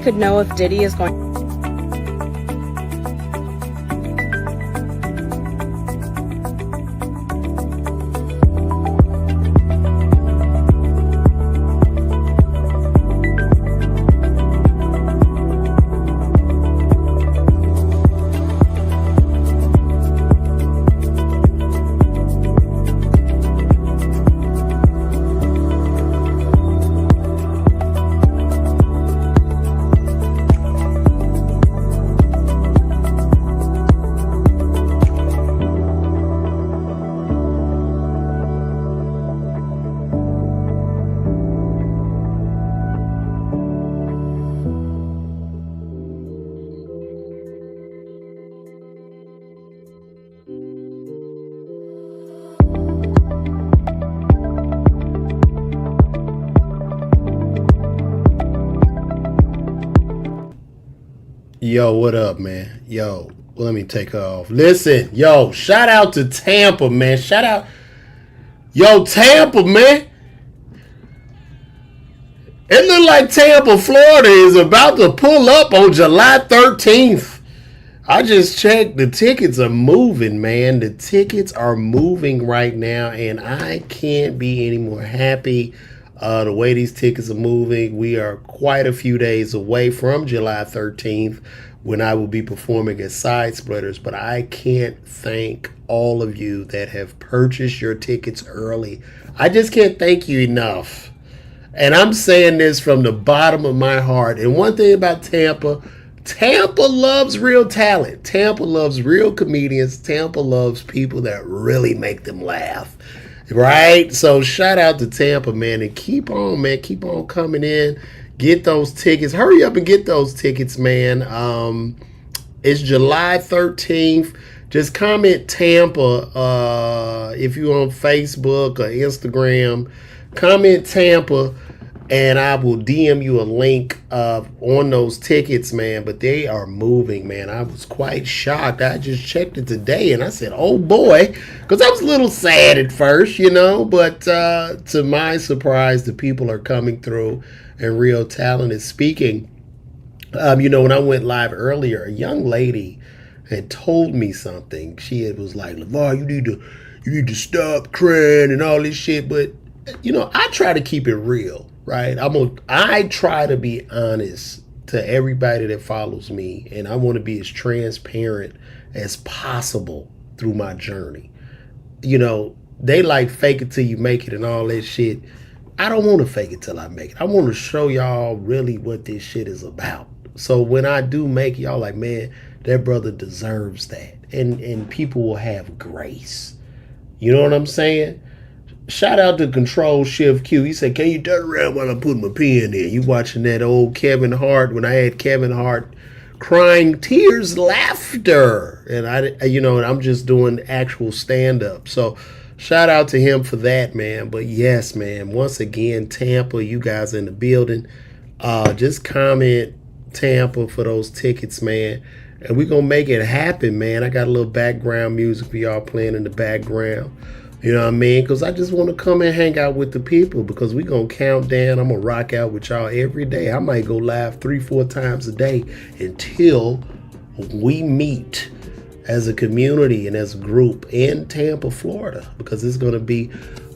could know if Diddy is going. Yo, what up, man? Yo, let me take off. Listen, yo, shout out to Tampa, man. Shout out. Yo, Tampa, man. It look like Tampa, Florida is about to pull up on July 13th. I just checked. The tickets are moving, man. The tickets are moving right now, and I can't be any more happy the way these tickets are moving. We are quite a few days away from July 13th when I will be performing at Side Splitters, but I can't thank all of you that have purchased your tickets early. I just can't thank you enough. And I'm saying this from the bottom of my heart. And one thing about Tampa, Tampa loves real talent. Tampa loves real comedians. Tampa loves people that really make them laugh. Right? So shout out to Tampa, man. And keep on, man. Keep on coming in. Get those tickets. Hurry up and get those tickets, man. It's July 13th. Just comment Tampa if you're on Facebook or Instagram. Comment Tampa, and I will DM you a link on those tickets, man. But they are moving, man. I was quite shocked. I just checked it today, and I said, oh, boy. Because I was a little sad at first, you know. But to my surprise, the people are coming through, and real talent is speaking. You know, when I went live earlier, a young lady had told me something. She was like, LeVar, you need to stop crying and all this shit. But, you know, I try to keep it real. Right, I try to be honest to everybody that follows me, and I want to be as transparent as possible through my journey. You know, they like fake it till you make it and all that shit. I don't want to fake it till I make it. I want to show y'all really what this shit is about. So when I do make it, y'all like, man, that brother deserves that, and people will have grace. You know what I'm saying? Shout out to Control Shift Q. He said, can you turn around while I put my pen in? You watching that old Kevin Hart, when I had Kevin Hart crying tears, laughter. And I'm just doing actual stand-up. So shout out to him for that, man. But yes, man, once again, Tampa, you guys in the building. Just comment Tampa for those tickets, man. And we're going to make it happen, man. I got a little background music for y'all playing in the background. You know what I mean? Because I just want to come and hang out with the people, because we're going to count down. I'm going to rock out with y'all every day. I might go live 3-4 times a day until we meet as a community and as a group in Tampa, Florida, because it's going to be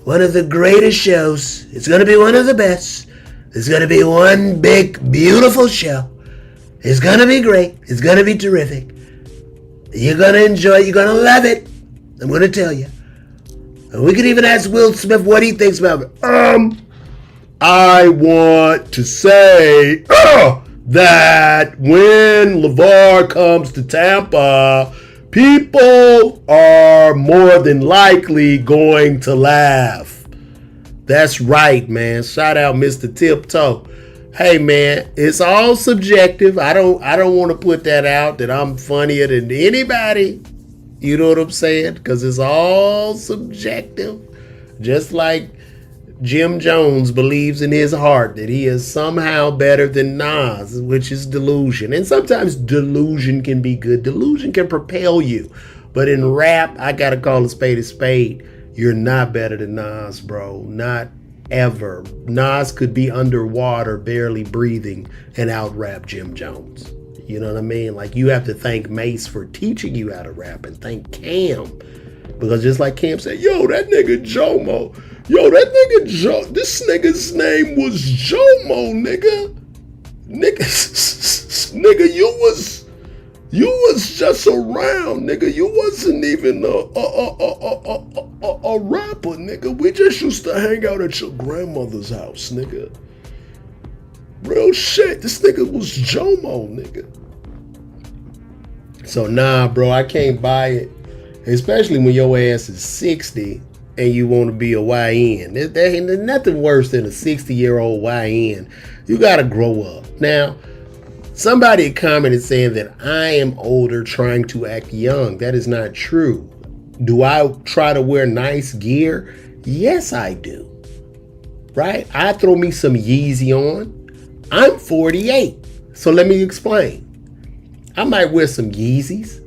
one of the greatest shows. It's going to be one of the best. It's going to be one big, beautiful show. It's going to be great. It's going to be terrific. You're going to enjoy it. You're going to love it. I'm going to tell you. And we could even ask Will Smith what he thinks about it. I want to say that when LeVar comes to Tampa, people are more than likely going to laugh. That's right, man. Shout out Mr. Tiptoe. Hey, man, it's all subjective. I don't want to put that out that I'm funnier than anybody. You know what I'm saying? Because it's all subjective. Just like Jim Jones believes in his heart that he is somehow better than Nas, which is delusion. And sometimes delusion can be good. Delusion can propel you. But in rap, I got to call a spade a spade. You're not better than Nas, bro. Not ever. Nas could be underwater, barely breathing, and out-rap Jim Jones. You know what I mean? Like, you have to thank Mace for teaching you how to rap, and thank Cam. Because just like Cam said, yo, that nigga Jomo. Yo, that nigga Joe. This nigga's name was Jomo, nigga. Nigga, you was just around, nigga. You wasn't even a rapper, nigga. We just used to hang out at your grandmother's house, nigga. Real shit. This nigga was Jomo, nigga. So nah, bro, I can't buy it. Especially when your ass is 60 and you want to be a YN. There ain't nothing worse than a 60-year-old YN. You gotta grow up. Now, somebody commented saying that I am older trying to act young. That is not true. Do I try to wear nice gear? Yes, I do. Right? I throw me some Yeezy on. I'm 48. So let me explain. I might wear some Yeezys.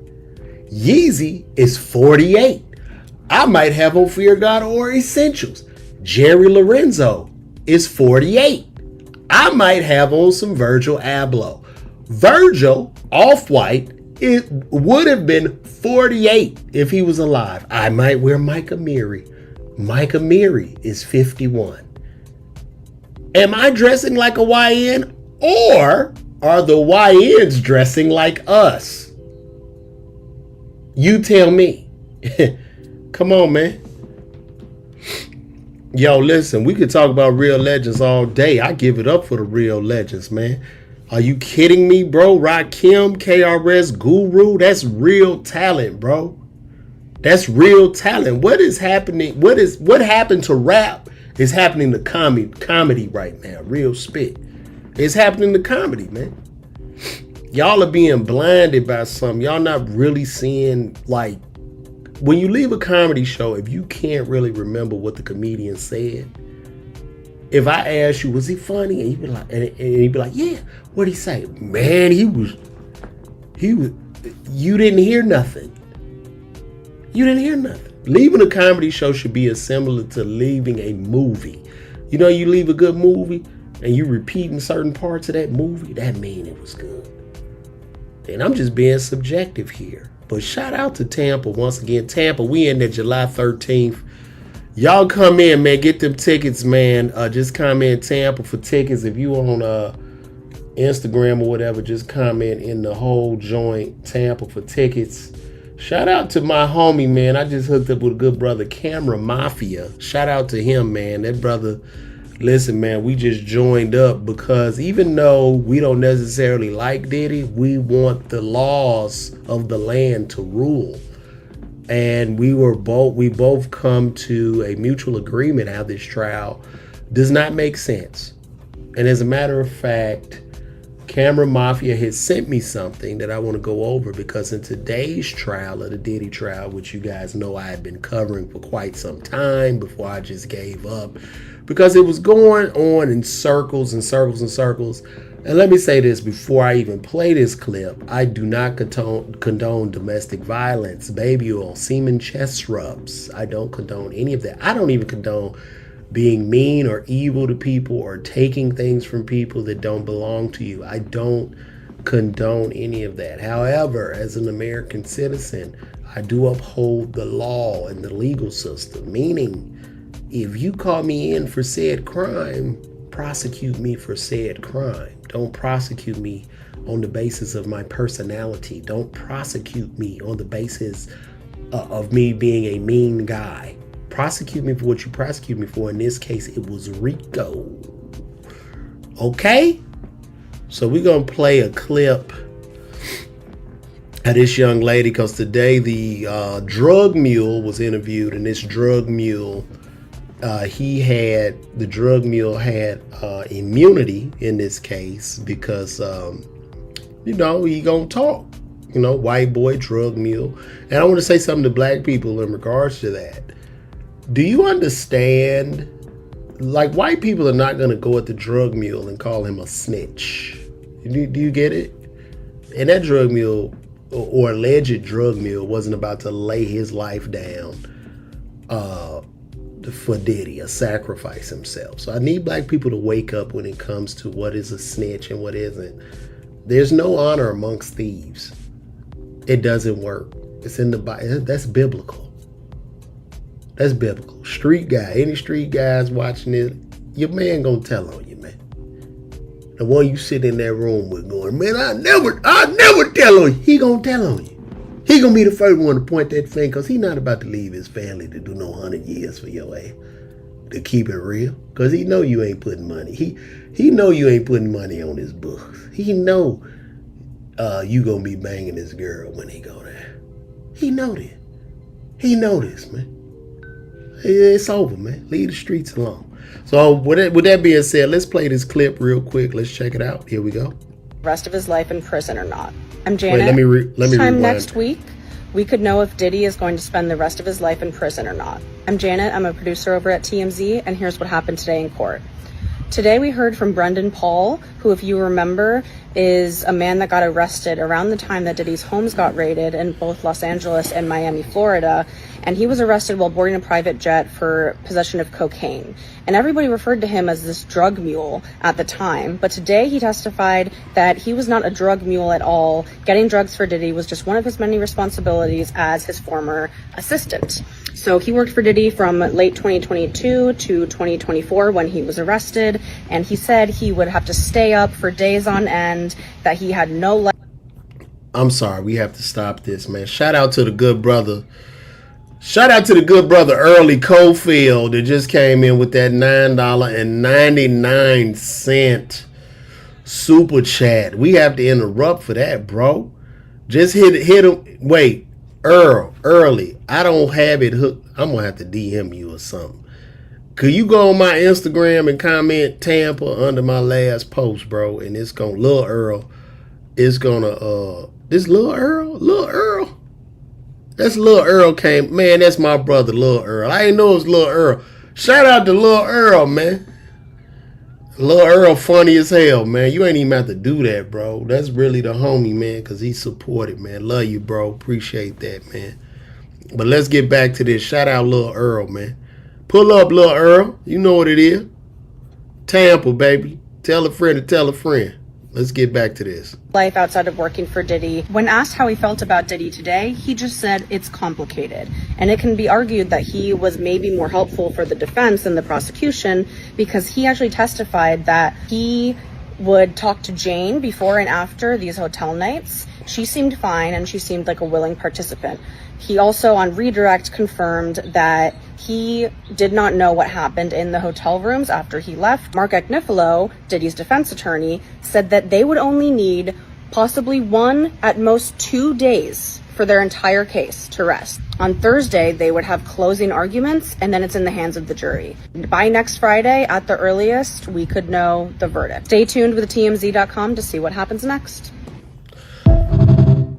Yeezy is 48. I might have on Fear God or Essentials. Jerry Lorenzo is 48. I might have on some Virgil Abloh. Virgil, Off-White, it would have been 48 if he was alive. I might wear Micah Miri. Micah Miri is 51. Am I dressing like a YN, or are the YNs dressing like us? You tell me. Come on, man. Yo, listen, we could talk about real legends all day. I give it up for the real legends, man. Are you kidding me, bro? Rakim, KRS, Guru, that's real talent, bro. That's real talent. What is happening? What happened to rap is happening to comedy right now. Real spit. It's happening to comedy, man. Y'all are being blinded by something. Y'all not really seeing, like, when you leave a comedy show, if you can't really remember what the comedian said, if I ask you, was he funny? And you'd be like, yeah, what'd he say? Man, he was, you didn't hear nothing. You didn't hear nothing. Leaving a comedy show should be as similar to leaving a movie. You know, you leave a good movie and you repeating certain parts of that movie, that mean it was good. And I'm just being subjective here. But shout out to Tampa once again. Tampa, we in there July 13th. Y'all come in, man. Get them tickets, man. Just comment Tampa for tickets. If you on Instagram or whatever, just comment in the whole joint Tampa for tickets. Shout out to my homie, man. I just hooked up with a good brother, Camera Mafia. Shout out to him, man. That brother, listen, man, we just joined up because even though we don't necessarily like Diddy, we want the laws of the land to rule. And we both come to a mutual agreement how this trial does not make sense. And as a matter of fact, Camera Mafia has sent me something that I want to go over because in today's trial of the Diddy trial, which you guys know I had been covering for quite some time before I just gave up, because it was going on in circles and circles and circles. And let me say this before I even play this clip. I do not condone domestic violence, baby oil, semen chest rubs. I don't condone any of that. I don't even condone being mean or evil to people or taking things from people that don't belong to you. I don't condone any of that. However, as an American citizen, I do uphold the law and the legal system, meaning if you call me in for said crime, prosecute me for said crime. Don't prosecute me on the basis of my personality. Don't prosecute me on the basis of me being a mean guy. Prosecute me for what you prosecute me for. In this case, it was RICO. Okay? So we're going to play a clip of this young lady because today the drug mule was interviewed, and this drug mule, the drug mule had immunity in this case because, he gonna talk, white boy, drug mule. And I want to say something to black people in regards to that. Do you understand? Like, white people are not going to go at the drug mule and call him a snitch. Do you get it? And that drug mule or alleged drug mule wasn't about to lay his life down for Diddy or sacrifice himself. So I need black people to wake up when it comes to what is a snitch and what isn't. There's no honor amongst thieves. It doesn't work. It's in the Bible. That's biblical. That's biblical. Street guy, any street guys watching it, your man gonna tell on you, man. The one you sit in that room with going, man, I never tell on you. He gonna tell on you. He gonna be the first one to point that finger, because he not about to leave his family to do no 100 years for your ass. To keep it real. Because he know you ain't putting money. He know you ain't putting money on his books. He know you gonna be banging this girl when he go there. He know that. He know this, man. It's over, man. Leave the streets alone. So with that being said, let's play this clip real quick. Let's check it out. Here we go. Rest of his life in prison or not. I'm Janet. Wait, let me rewind. Next week, we could know if Diddy is going to spend the rest of his life in prison or not. I'm Janet. I'm a producer over at TMZ, and here's what happened today in court. Today we heard from Brendan Paul, who, if you remember, is a man that got arrested around the time that Diddy's homes got raided in both Los Angeles and Miami, Florida. And he was arrested while boarding a private jet for possession of cocaine. And everybody referred to him as this drug mule at the time. But today he testified that he was not a drug mule at all. Getting drugs for Diddy was just one of his many responsibilities as his former assistant. So he worked for Diddy from late 2022 to 2024 when he was arrested. And he said he would have to stay up for days on end, that he had no life. I'm sorry, we have to stop this, man. Shout out to the good brother. Shout out to the good brother Early Cofield that just came in with that $9.99 super chat. We have to interrupt for that, bro. Just hit him. Wait, Early. I don't have it hooked. I'm gonna have to DM you or something. Could you go on my Instagram and comment Tampa under my last post, bro? And it's gonna Lil Earl. It's gonna this Lil Earl. That's Lil Earl came. Man, that's my brother, Lil Earl. I didn't know it was Lil Earl. Shout out to Lil Earl, man. Lil Earl funny as hell, man. You ain't even have to do that, bro. That's really the homie, man, because he supported, man. Love you, bro. Appreciate that, man. But let's get back to this. Shout out Lil Earl, man. Pull up, Lil Earl. You know what it is. Tampa, baby. Tell a friend to tell a friend. Let's get back to this. Life outside of working for Diddy. When asked how he felt about Diddy today, he just said it's complicated. And it can be argued that he was maybe more helpful for the defense than the prosecution, because he actually testified that he would talk to Jane before and after these hotel nights. She seemed fine and she seemed like a willing participant. He also on redirect confirmed that he did not know what happened in the hotel rooms after he left. Mark Agnifilo, Diddy's defense attorney, said that they would only need possibly 1, at most 2 days for their entire case to rest. On Thursday, they would have closing arguments, and then it's in the hands of the jury. By next Friday, at the earliest, we could know the verdict. Stay tuned with TMZ.com to see what happens next.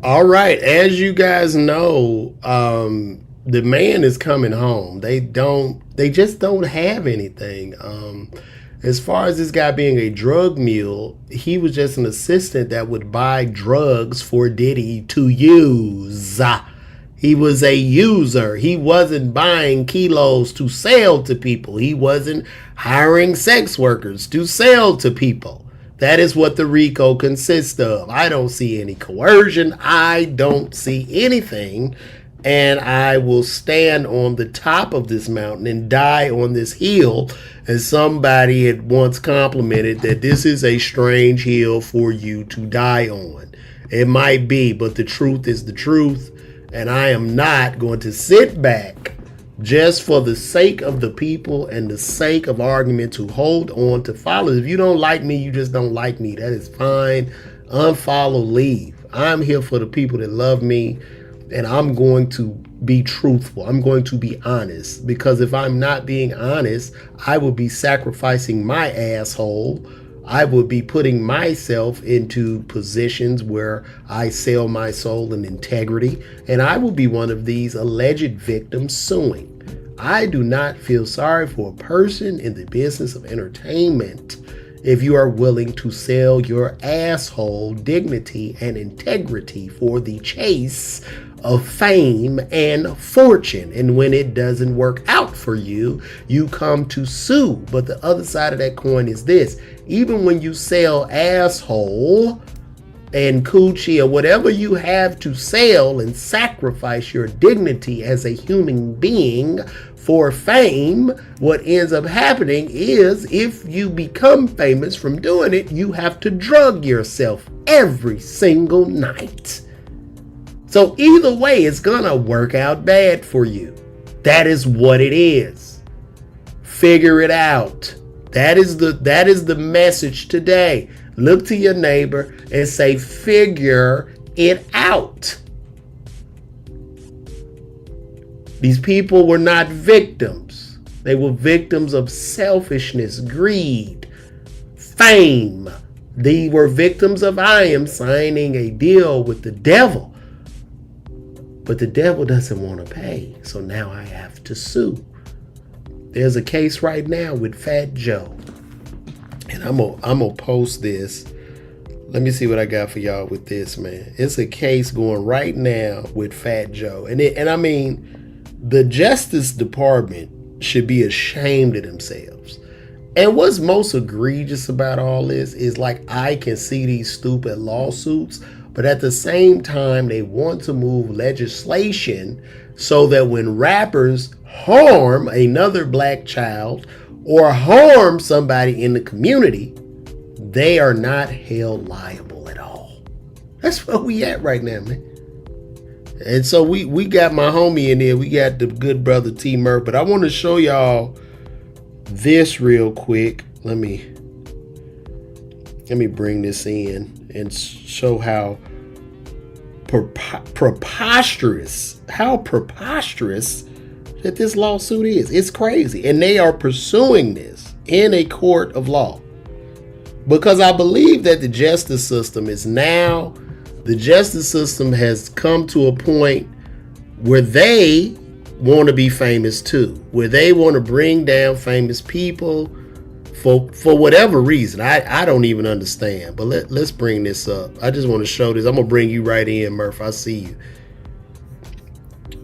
All right, as you guys know, the man is coming home. They just don't have anything. As far as this guy being a drug mule, he was just an assistant that would buy drugs for Diddy to use. He was a user. He wasn't buying kilos to sell to people. He wasn't hiring sex workers to sell to people. That is what the RICO consists of. I don't see any coercion. I don't see anything. And I will stand on the top of this mountain and die on this hill. And somebody had once complimented that this is a strange hill for you to die on. It might be, but the truth is the truth. And I am not going to sit back just for the sake of the people and the sake of argument to hold on to followers. If you don't like me, you just don't like me. That is fine. Unfollow, leave. I'm here for the people that love me. And I'm going to be truthful. I'm going to be honest. Because if I'm not being honest, I will be sacrificing my asshole. I would be putting myself into positions where I sell my soul and integrity. And I will be one of these alleged victims suing. I do not feel sorry for a person in the business of entertainment if you are willing to sell your asshole dignity and integrity for the chase of fame and fortune. And when it doesn't work out for you, you come to sue. But the other side of that coin is this: even when you sell asshole and coochie or whatever you have to sell and sacrifice your dignity as a human being for fame, what ends up happening is, if you become famous from doing it, you have to drug yourself every single night. So either way, it's gonna work out bad for you. That is what it is. Figure it out. That is the message today. Look to your neighbor and say, figure it out. These people were not victims. They were victims of selfishness, greed, fame. They were victims of, I am signing a deal with the devil. But the devil doesn't want to pay. So now I have to sue. There's a case right now with Fat Joe. And I'm gonna post this. Let me see what I got for y'all with this, man. It's a case going right now with Fat Joe. And I mean, the Justice Department should be ashamed of themselves. And what's most egregious about all this is, like, I can see these stupid lawsuits, but at the same time, they want to move legislation so that when rappers harm another black child or harm somebody in the community, they are not held liable at all. That's where we at right now, man. And so we got my homie in there. We got the good brother T-Murph. But I want to show y'all this real quick. Let me bring this in and show how preposterous that this lawsuit is. It's crazy. And they are pursuing this in a court of law. Because I believe that the justice system has come to a point where they want to be famous too, where they want to bring down famous people for whatever reason. I don't even understand, but let's bring this up. I just want to show this. I'm going to bring you right in, Murph. I see you.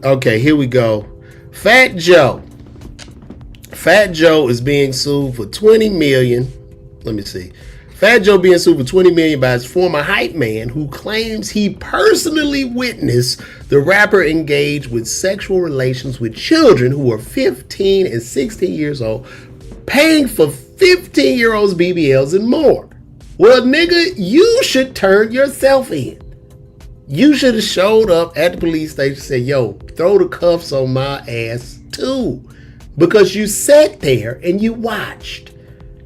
Okay, here we go. Fat Joe is being sued for $20 million. Let me see. Fat Joe being sued for $20 million by his former hype man, who claims he personally witnessed the rapper engage with sexual relations with children who were 15 and 16 years old, paying for 15-year-olds BBLs and more. Well, nigga, you should turn yourself in. You should have showed up at the police station and said, yo, throw the cuffs on my ass too. Because you sat there and you watched.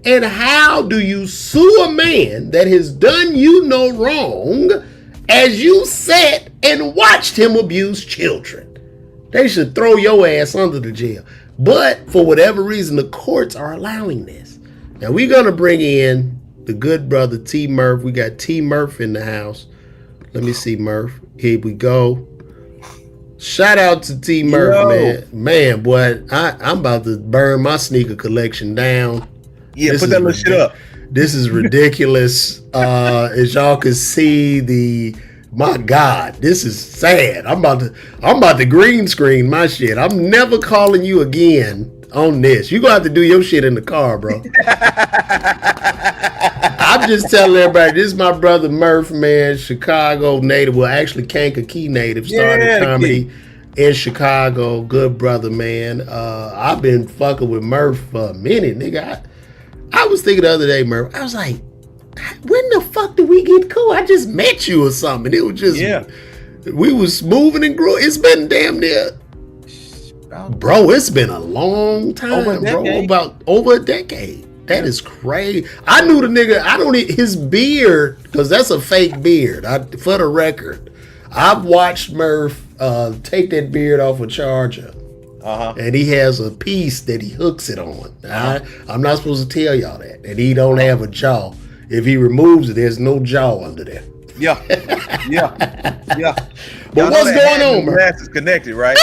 And how do you sue a man that has done you no wrong as you sat and watched him abuse children? They should throw your ass under the jail. But for whatever reason, the courts are allowing this. Now we're going to bring in the good brother T-Murph. We got T-Murph in the house. Let me see, Murph. Here we go. Shout out to T-Murph, man. Man, boy, I'm about to burn my sneaker collection down. Yeah, put that little shit up. This is ridiculous. As y'all can see, my God, this is sad. I'm about to green screen my shit. I'm never calling you again on this. You're gonna have to do your shit in the car, bro. I'm just telling everybody, this is my brother Murph, man, Chicago native. Well, actually Kankakee native, started comedy in Chicago. Good brother, man. I've been fucking with Murph for a minute, nigga. I was thinking the other day, Murph, I was like, when the fuck did we get cool? I just met you or something. It was just, we was moving and growing. It's been damn near, bro, it's been a long time, bro. Over a decade. That is crazy. I knew the nigga, his beard, because that's a fake beard. For the record, I've watched Murph take that beard off a charger. And he has a piece that he hooks it on. I'm not supposed to tell y'all that. And he don't have a jaw. If he removes it, there's no jaw under there. Yeah. But what's going on, man? Glass is connected, right?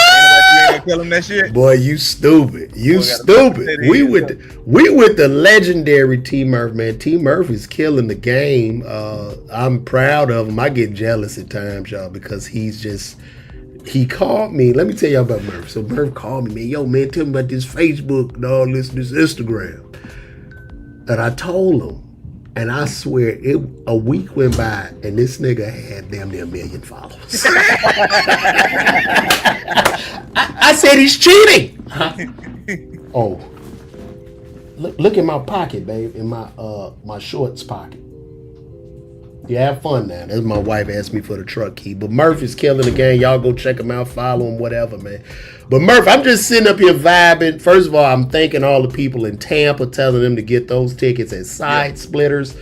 gonna tell him that shit. Boy, you stupid. You stupid. We with the legendary T-Murph, man. T-Murph is killing the game. I'm proud of him. I get jealous at times, y'all, because he called me. Let me tell y'all about Murph. So Murph called me, man. Yo, man, tell me about this Facebook and all this Instagram. And I told him, and I swear, a week went by, and this nigga had damn near 1 million followers. I said he's cheating. Oh, look in my pocket, babe, in my shorts pocket. You have fun now. That's my wife asked me for the truck key. But Murph is killing the game. Y'all go check him out, follow him, whatever, man. But Murph, I'm just sitting up here vibing. First of all, I'm thanking all the people in Tampa, telling them to get those tickets at Side Splitters.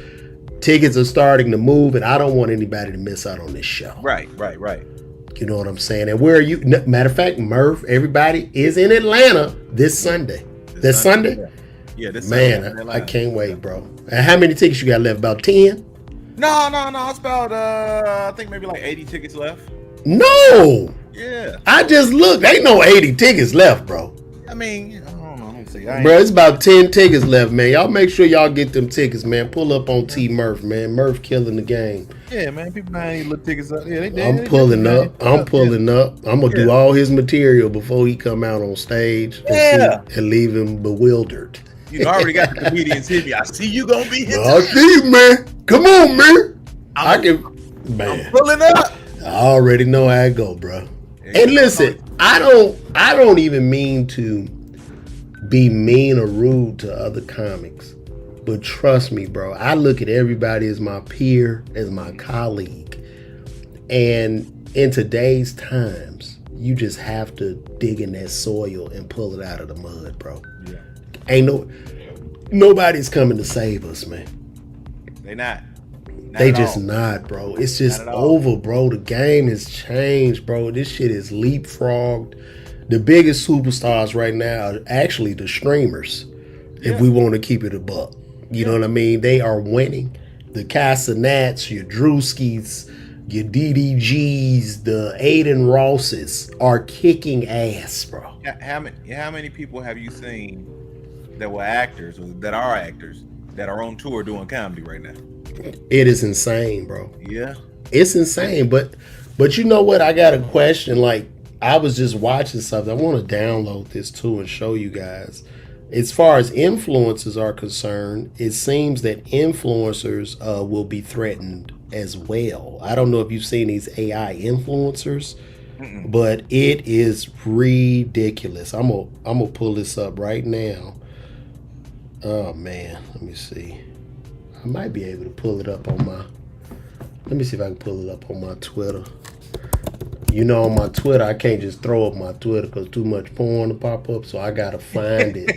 Tickets are starting to move, and I don't want anybody to miss out on this show. Right. You know what I'm saying? And where are you? Matter of fact, Murph, everybody is in Atlanta this Sunday. This Sunday? Yeah, this Sunday. Man, I can't wait, bro. And how many tickets you got left? About 10? No. It's about I think maybe like 80 tickets left. No. Yeah. I just looked. Ain't no 80 tickets left, bro. I mean, I don't know. Let me see. Bro, it's about 10 tickets left, man. Y'all make sure y'all get them tickets, man. Pull up on T-Murph, man. Murph killing the game. Yeah, man. People buying these little tickets up. Yeah, I'm pulling up. I'm gonna do all his material before he come out on stage and leave him bewildered. You know, I already got the comedians hit me. I see you gonna be hit. I see you, man. Come on, man. I'm pulling up. I already know how it go, bro. And listen, I don't even mean to be mean or rude to other comics, but trust me, bro. I look at everybody as my peer, as my colleague, and in today's times, you just have to dig in that soil and pull it out of the mud, bro. Yeah. Nobody's coming to save us, man. They not. They just not, bro. It's just over, bro. The game has changed, bro. This shit is leapfrogged. The biggest superstars right now are actually the streamers, if we want to keep it a buck. You know what I mean? They are winning. The Casanats, your Drewskis, your DDGs, the Aiden Rosses are kicking ass, bro. How many people have you seen that were actors or that are actors that are on tour doing comedy right now? It is insane, bro. Yeah. It's insane. But you know what? I got a question. Like, I was just watching something. I want to download this too and show you guys. As far as influencers are concerned, it seems that influencers will be threatened as well. I don't know if you've seen these AI influencers, but it is ridiculous. I'm gonna pull this up right now. Oh man, let me see. I might be able to pull it up on my. Let me see if I can pull it up on my Twitter. You know, on my Twitter, I can't just throw up my Twitter because too much porn to pop up. So I gotta find it.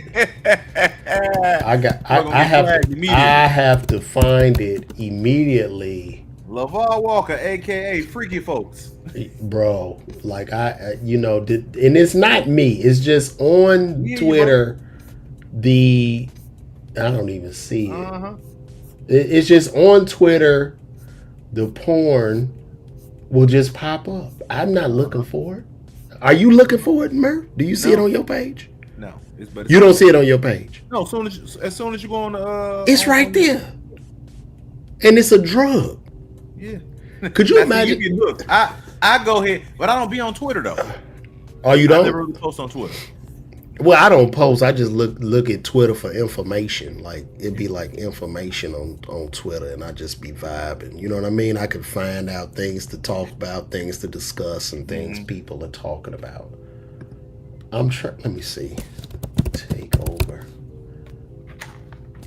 I have to find it immediately. LaVar Walker, aka Freaky Folks, bro. Like and it's not me. It's just on Twitter. I don't even see it. It's just on Twitter. The porn will just pop up. I'm not looking for it. Are you looking for it, Murph? Do you see it on your page? No. You don't see it on your page? No, as soon as you go on the... it's right there. And it's a drug. Yeah. Could you imagine? You get hooked. I go ahead, but I don't be on Twitter, though. Oh, you don't? I never really post on Twitter. Well, I don't post. I just look at Twitter for information. Like, it'd be like information on Twitter, and I just be vibing. You know what I mean? I could find out things to talk about, things to discuss, and things people are talking about. Let me see. Take over.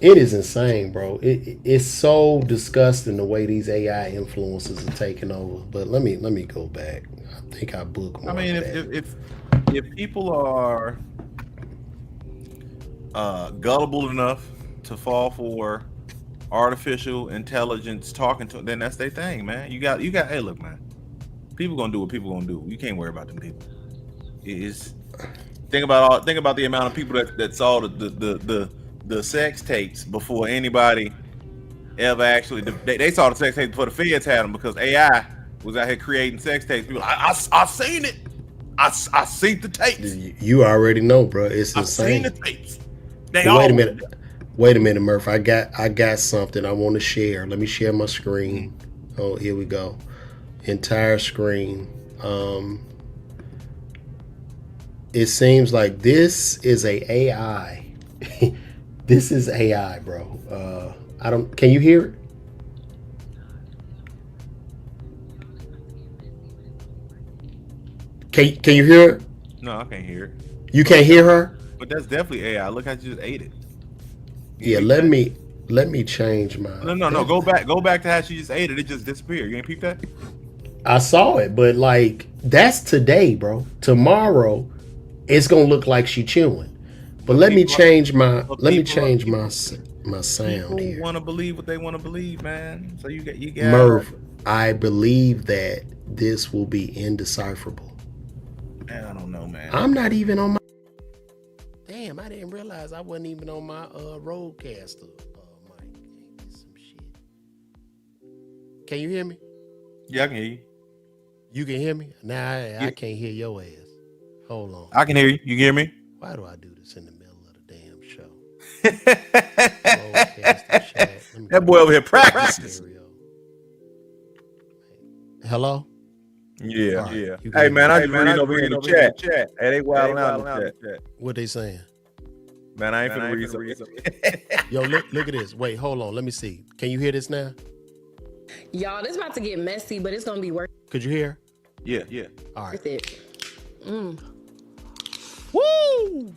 It is insane, bro. It's so disgusting the way these AI influencers are taking over. But let me go back. I think I bookmarked. I mean, if people are gullible enough to fall for artificial intelligence talking to them, then that's their thing, man. You got. Hey, look, man. People gonna do what people gonna do. You can't worry about them people. Think about the amount of people that saw the sex tapes before anybody ever actually. They saw the sex tapes before the feds had them because AI was out here creating sex tapes. People like, I seen it. I seen the tapes. You already know, bro. It's I've seen the insane. tapes. They But all. wait a minute, Murph. I got something I want to share. Let me share my screen. Oh, here we go. Entire screen. It seems like this is a AI. This is AI, bro. I don't. Can you hear it? Can you hear it? No, I can't hear it. You can't hear her? But that's definitely AI. Look how you just ate it. Yeah. Let me change my. No. Go back to how she just ate it. It just disappeared. You ain't peep that? I saw it, but like that's today, bro. Tomorrow, it's gonna look like she chewing. But let me change my my sound People here. want to believe what they want to believe, man. So you got Murph, I believe that this will be indecipherable. Man, I don't know, man. I'm not even on my. Damn, I didn't realize I wasn't even on my roadcaster mic. Ain't this some shit? Can you hear me? Yeah, I can hear you. You can hear me? Nah, I can't hear your ass. Hold on. I can hear you. You can hear me? Why do I do this in the middle of the damn show? Roadcaster chat. That boy over here practicing. Hello? Yeah, Right. yeah. You Hey, can- man, I just reading over here in the chat. Hey, they wild out in the chat. What they saying? Man, I ain't finna read something. Yo, look at this. Wait, hold on. Let me see. Can you hear this now? Y'all, this about to get messy, but it's gonna be worth Could you hear? Yeah. All right. it. Woo!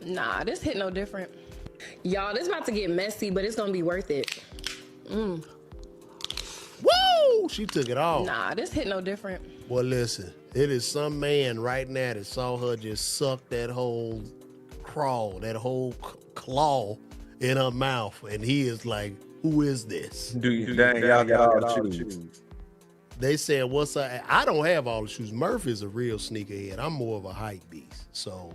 Nah, this hit no different. Y'all, this about to get messy, but it's gonna be worth it. Woo! She took it off. Nah, this hit no different. Well, listen. It is some man right now that saw her just suck that whole that whole claw in her mouth, and he is like, "Who is this?" Dude, dang, y'all got all the shoes. They said, "What's up?" I don't have all the shoes. Murph is a real sneakerhead. I'm more of a hype beast, so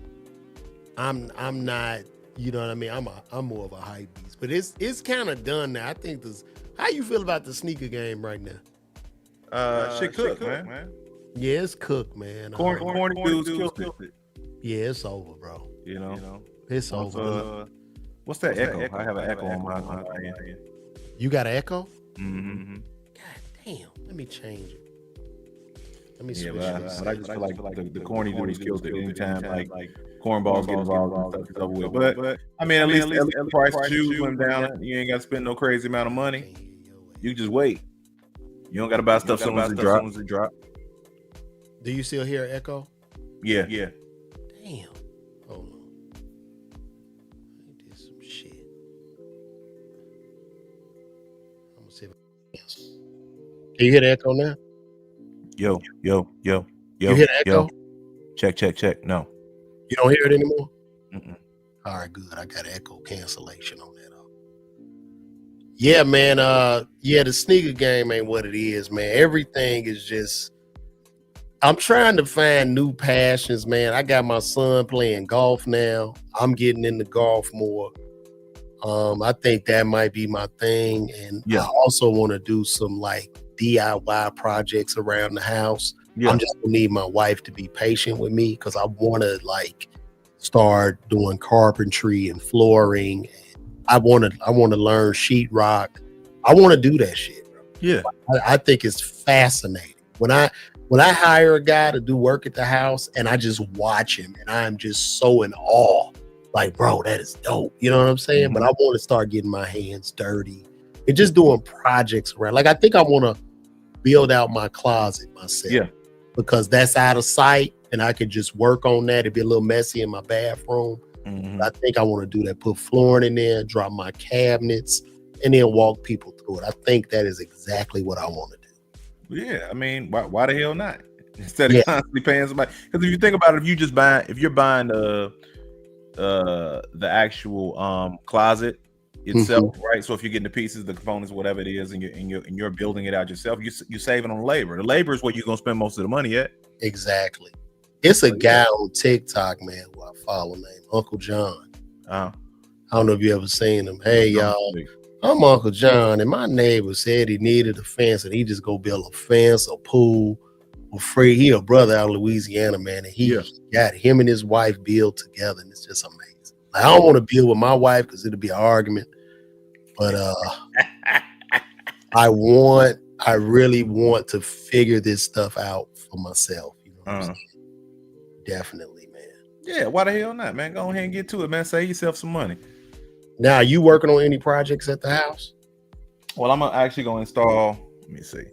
I'm not. You know what I mean? I'm more of a hype beast, but it's kind of done now. I think this. How you feel about the sneaker game right now? Shit cooked, man. Yeah, it's cooked, man. Corny dudes killed it. Yeah, it's over, bro. You know? It's over. What's that echo? I have an echo on my end. You got an echo? Mm-hmm. God damn. Let me change it. Let me Yeah, switch this. but I just feel like the corny dudes killed it anytime like cornballs get involved and stuff is over with. But I mean, at least the price of shoes went down. You ain't got to spend no crazy amount of money. You just wait. You don't got to buy stuff soon as it drop. Do you still hear echo? Yeah. Damn. Hold on. I did some shit. I'm gonna see if I can you hear the echo now? Yo. You hear the echo? Check. No. You don't hear it anymore? Mm-mm. All right, good. I got echo cancellation on that. Yeah, man. The sneaker game ain't what it is, man. Everything is just. I'm trying to find new passions, man. I got my son playing golf now. I'm getting into golf more. I think that might be my thing, and I also want to do some like DIY projects around the house. Yeah. I'm just gonna need my wife to be patient with me because I want to like start doing carpentry and flooring. I want to learn sheetrock. I want to do that shit, bro. Yeah. I think it's fascinating. When I hire a guy to do work at the house and I just watch him and I'm just so in awe, like, bro, that is dope. You know what I'm saying? Mm-hmm. But I want to start getting my hands dirty and just doing projects around. Like, I think I want to build out my closet myself. Yeah. Because that's out of sight and I could just work on that. It'd be a little messy in my bathroom. Mm-hmm. I think I want to do that. Put flooring in there, drop my cabinets, and then walk people through it. I think that is exactly what I want to do. Yeah, I mean, why the hell not? Instead of constantly paying somebody, because if you think about it, if you're buying the actual closet itself, right? So if you're getting the pieces, the components, whatever it is, and you're building it out yourself, you're saving on labor. The labor is where you're gonna spend most of the money at. Exactly. It's a guy on TikTok, man, who I follow named Uncle John. I don't know if you ever seen him. Hey, y'all. I'm Uncle John, and my neighbor said he needed a fence, and he just go build a fence, a pool, Fred, he a brother out of Louisiana, man, and he got him and his wife build together, and it's just amazing. Like, I don't want to build with my wife because it'll be an argument, but I really want to figure this stuff out for myself. You know what I'm saying? Definitely, man. Yeah, why the hell not, man? Go ahead and get to it, man. Save yourself some money. Now, you working on any projects at the house? Well, I'm actually going to install. Let me see.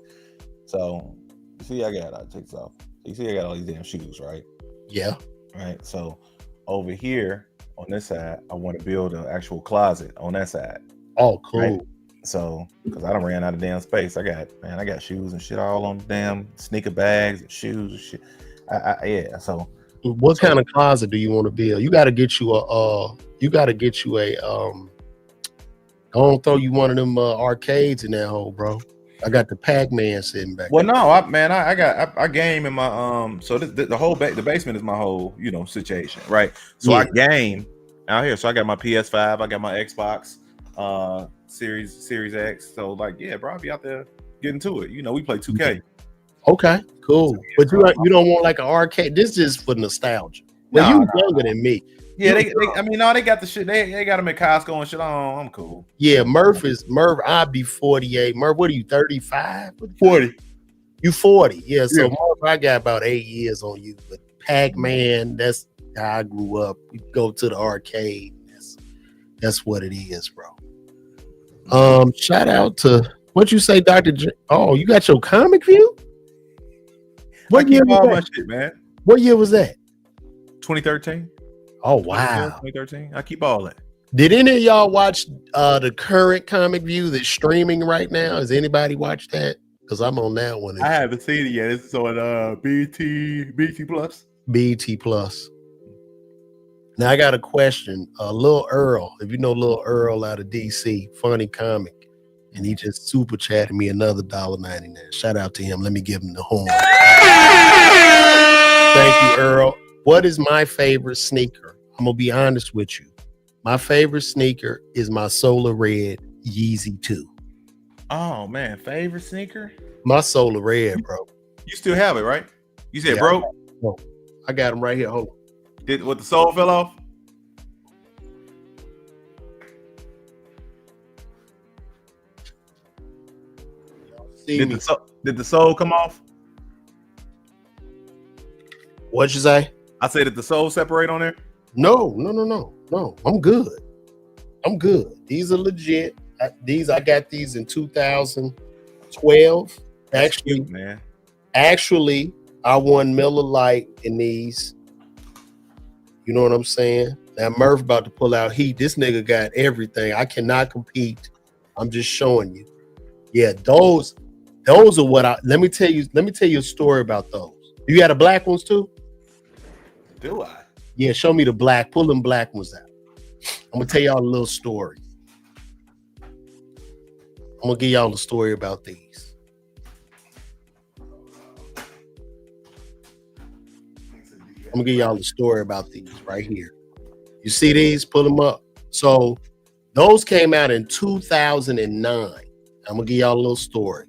So, you see, I'll take this off. You see, I got all these damn shoes, right? Yeah. Right. So, over here on this side, I want to build an actual closet on that side. Oh, cool. Right? So, because I done ran out of damn space. I got shoes and shit all on the damn sneaker bags and shoes and shit. Yeah. So, what kind of closet do you want to build? You got to get you don't throw you one of them arcades in that hole, bro. I got the Pac-Man sitting back. Well, no, I game in my So the whole the basement is my whole situation, right? So I game out here. So I got my PS5, I got my Xbox Series X. So like, yeah, bro, I'll be out there getting to it. We play 2K. Okay, cool. But you don't want like an arcade. This is for nostalgia. Well, you younger than me. Yeah, they got the shit. They got them at Costco and shit. Oh, I'm cool. Yeah, Murph. I'll be 48. Murph, what are you, 35? 40. You 40. Yeah, so Murph, I got about 8 years on you. But Pac-Man, that's how I grew up. We go to the arcade. That's what it is, bro. Shout out to what you say, Dr. Oh, you got your comic view? What year was that? My shit, man. What year was that? 2013. Oh wow, 2013. I keep all that. Did any of y'all watch the current comic view that's streaming right now? Has anybody watched that? Because I'm on that one. I haven't seen it yet. It's on BT Plus. BT Plus. Now I got a question. Lil Earl, if you know Lil Earl out of DC, funny comic, and he just super chatted me another $1.99. Shout out to him. Let me give him the horn. Thank you, Earl. What is my favorite sneaker? I'm gonna be honest with you. My favorite sneaker is my Solar Red Yeezy 2. Oh man, favorite sneaker? My Solar Red, bro. You still have it, right? You said broke? I got them right here. Hold on. Did what the sole fell off? Did the sole come off? What'd you say? I said, did the sole separate on there? No. I'm good. These are legit. I got these in 2012. Actually, I won Miller Lite in these. You know what I'm saying? Now Murph about to pull out heat. This nigga got everything. I cannot compete. I'm just showing you. Yeah, those are what let me tell you a story about those. You got the black ones too? Do I? Yeah, show me the black. Pull them black ones out. I'm gonna tell y'all a little story. I'm gonna give y'all a story about these. I'm gonna give y'all a story about these right here. You see these? Pull them up. So those came out in 2009. I'm gonna give y'all a little story.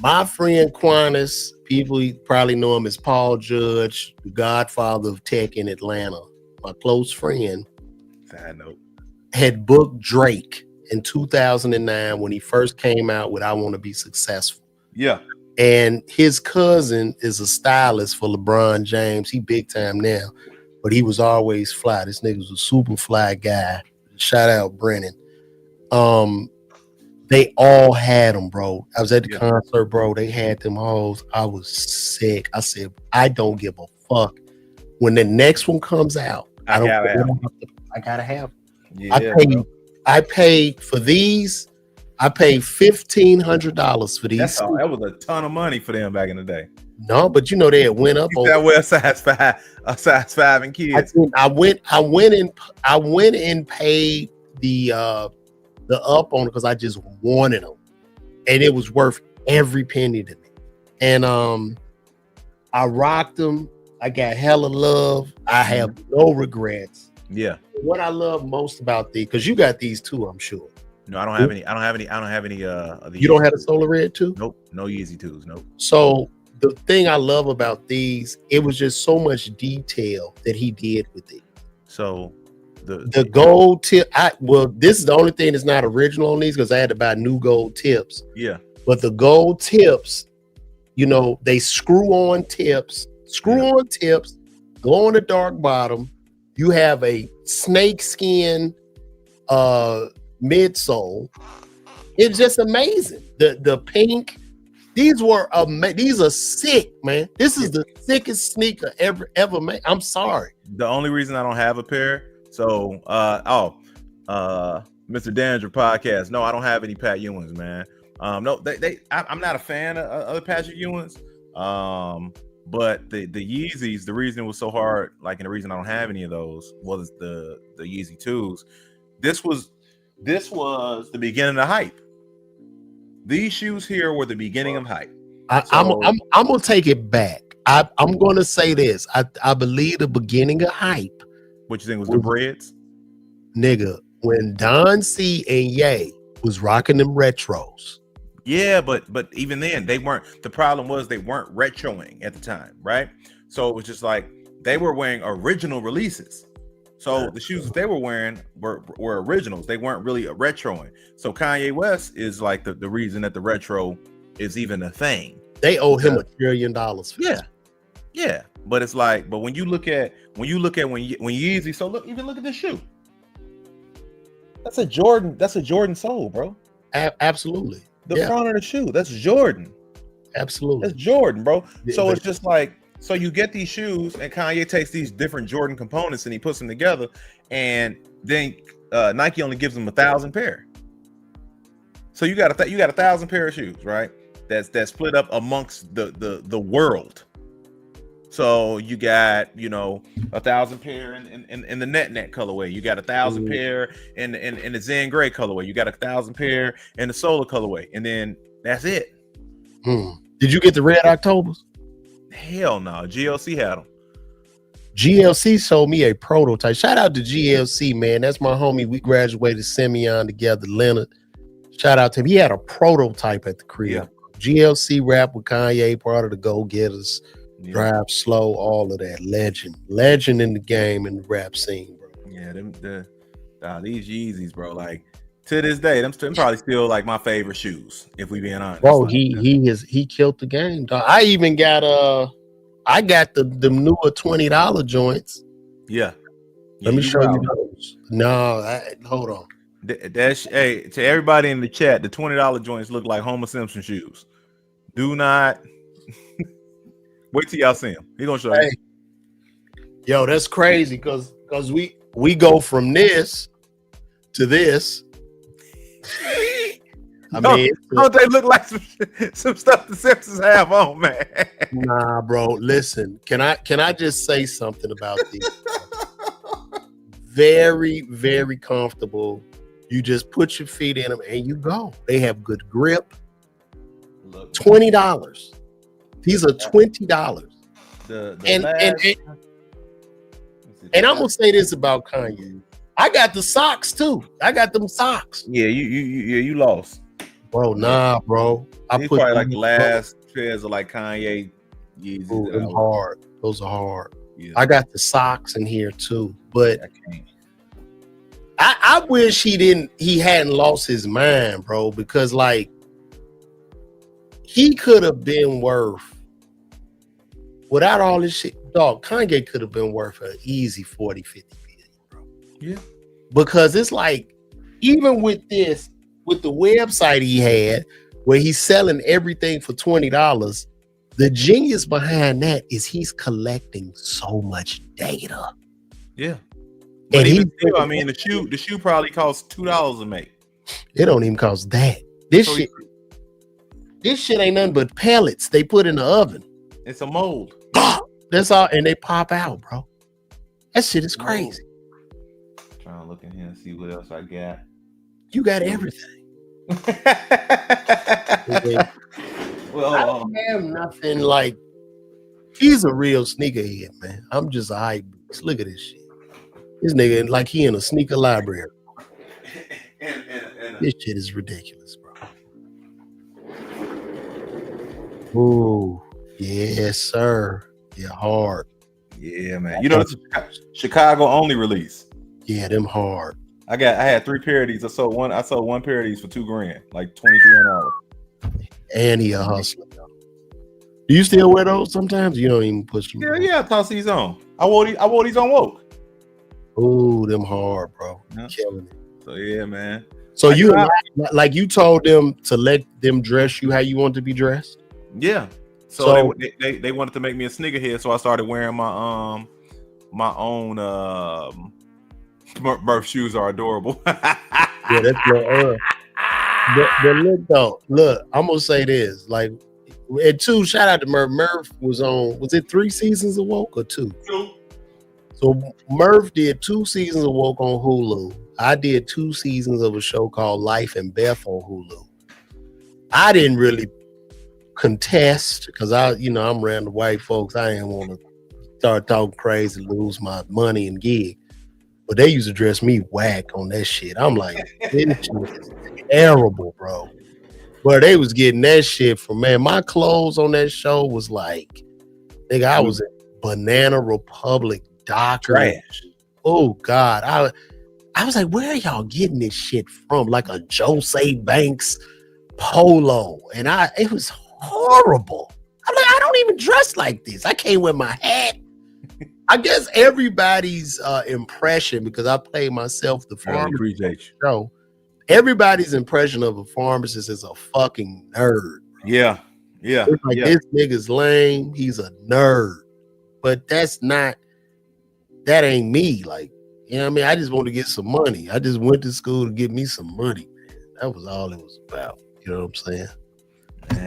My friend Quantas, people probably know him as Paul Judge, the godfather of tech in Atlanta. My close friend had booked Drake in 2009 when he first came out with I Want to Be Successful. Yeah. And his cousin is a stylist for LeBron James. He big time now, but he was always fly. This nigga was a super fly guy. Shout out Brennan. They all had them, bro. I was at the concert, bro. They had them hoes. I was sick. I said, I don't give a fuck. When the next one comes out, I gotta have them. Yeah, I paid for these. I paid $1,500 for these. That was a ton of money for them back in the day. No, but you know they had went up. That was size 5 and kids. I went and paid the up on it because I just wanted them, and it was worth every penny to me. And I rocked them. I got hella love. I have no regrets. Yeah. What I love most about these, because you got these too, I'm sure. No, I don't have any. Of the You don't have a Solar Red too? Nope. No Yeezy 2s. Nope. So the thing I love about these, it was just so much detail that he did with it. So the gold tip, this is the only thing that's not original on these because I had to buy new gold tips. Yeah. But the gold tips, you know, they screw on tips, go on the dark bottom. You have a snake skin midsole. It's just amazing. The pink, these are sick, man. This is the sickest sneaker ever made. I'm sorry. The only reason I don't have a pair, so Mr. Danger podcast. No, I don't have any Pat Ewins, man. No, I'm not a fan of other Patrick Ewins. But the Yeezys, the reason it was so hard, like, and the reason I don't have any of those was the Yeezy 2s. This was the beginning of hype. These shoes here were the beginning of hype. I'm gonna take it back. I'm gonna say this. I believe the beginning of hype. What you think was the breads? Nigga, when Don C and Ye was rocking them retros. Yeah, but even then they weren't. The problem was they weren't retroing at the time, right? So it was just like they were wearing original releases. So the shoes that they were wearing were originals. They weren't really a retroing. So Kanye West is like the reason that the retro is even a thing. They owe him $1 trillion for that. Yeah. But it's like, but when Yeezy, so look at this shoe. That's a Jordan sole, bro. Absolutely. The front of the shoe, that's Jordan. Absolutely. That's Jordan, bro. So it's just like, so you get these shoes and Kanye takes these different Jordan components and he puts them together, and then Nike only gives them 1,000 pair. So you got 1,000 pair of shoes, right? That's split up amongst the world. So you got, 1,000 pair in the net colorway. You got 1,000 pair in the Zen Gray colorway. You got 1,000 pair in the Solar colorway, and then that's it. Did you get the Red Octobers? Hell no, GLC had them. GLC sold me a prototype. Shout out to GLC, man. That's my homie. We graduated Simeon together, Leonard. Shout out to him. He had a prototype at the crib. Yeah. GLC rap with Kanye, part of the Go Getters, Drive Slow, all of that. Legend in the game in the rap scene, bro. Yeah, these Yeezys, bro. Like, to this day, them probably still like my favorite shoes, if we being honest. Bro, he killed the game, dog. I even got the newer $20 joints. Yeah. Let me show you those. No, hold on. Hey, to everybody in the chat, the $20 joints look like Homer Simpson shoes. Do not wait till y'all see him. He gonna show you. Yo, that's crazy because we go from this to this. Don't they look like some stuff the Simpsons have on, man? Nah, bro. Listen, can I just say something about these? Very, very comfortable. You just put your feet in them and you go. They have good grip. $20. These are $20. And I'm gonna say this about Kanye. I got the socks too. I got them socks. Yeah, you lost. Bro, nah, bro. He's probably like the last pairs of like Kanye Yeezys. Those are hard. Yeah. I got the socks in here too, but I wish he hadn't lost his mind, bro, because like he could have been worth, without all this shit, dog, Kanye could have been worth an easy 40, 50 billion, bro. Yeah. Because it's like, even with this, with the website he had, where he's selling everything for $20, the genius behind that is he's collecting so much data. Yeah. But even still, I mean, the shoe probably costs $2 to make. It don't even cost that. This shit ain't nothing but pellets they put in the oven. It's a mold. That's all, and they pop out, bro. That shit is crazy. Trying to look in here and see what else I got. You got everything. Well, I don't have nothing like. He's a real sneakerhead, man. I'm just a hype. Look at this shit. This nigga like he in a sneaker library. This shit is ridiculous, bro. Ooh. Yes, sir. Yeah, hard. Yeah, man. You know, this is Chicago only release. Yeah, them hard. I had 3 pair of these. I sold one pair of these for $2,000, like $2,300. And he a hustler. Do you still wear those sometimes? You don't even push them. Yeah, I toss these on. I wore these on woke. Ooh, them hard, bro. Yeah. Killing it. So yeah, man. So like you told them to let them dress you how you want to be dressed? Yeah. So they wanted to make me a sneakerhead, so I started wearing my own Murph shoes are adorable. Yeah, that's your but look, I'm gonna say this. Like, and two, shout out to Murph. Murph was it 3 seasons of Woke or 2? 2. So Murph did 2 seasons of Woke on Hulu. I did 2 seasons of a show called Life and Beth on Hulu. I didn't really contest because I'm around the white folks. I didn't want to start talking crazy, lose my money and gig. But they used to dress me whack on that shit. I'm like, this shit is terrible, bro. But they was getting that shit from, man, my clothes on that show was like, nigga, I was in Banana Republic Docker. Trash. Oh God. I was like, where are y'all getting this shit from? Like a Jose Banks polo. And it was horrible. I'm like, I don't even dress like this. I can't wear my hat. I guess everybody's impression, because I played myself the pharmacist. Appreciate you. So everybody's impression of a pharmacist is a fucking nerd. Yeah. It's like, this nigga's lame. He's a nerd. But that ain't me. Like, you know what I mean? I just want to get some money. I just went to school to get me some money, man. That was all it was about. You know what I'm saying?